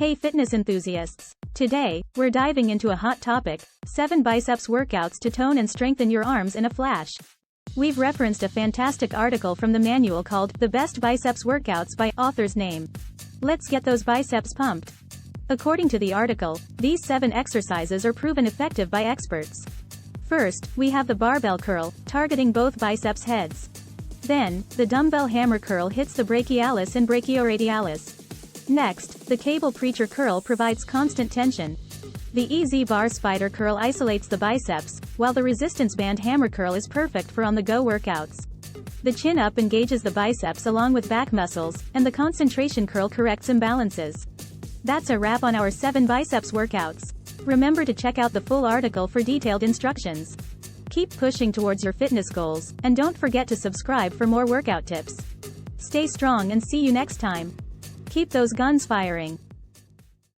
Hey fitness enthusiasts! Today, we're diving into a hot topic, 7 biceps workouts to tone and strengthen your arms in a flash. We've referenced a fantastic article from the manual called The Best Biceps Workouts by author's name. Let's get those biceps pumped. According to the article, these 7 exercises are proven effective by experts. First, we have the barbell curl, targeting both biceps heads. Then, the dumbbell hammer curl hits the brachialis and brachioradialis. Next, the cable preacher curl provides constant tension. The EZ bar spider curl isolates the biceps, while the resistance band hammer curl is perfect for on-the-go workouts. The chin up engages the biceps along with back muscles, and the concentration curl corrects imbalances. That's a wrap on our 7 biceps workouts. Remember to check out the full article for detailed instructions. Keep pushing towards your fitness goals, and don't forget to subscribe for more workout tips. Stay strong and see you next time. Keep those guns firing.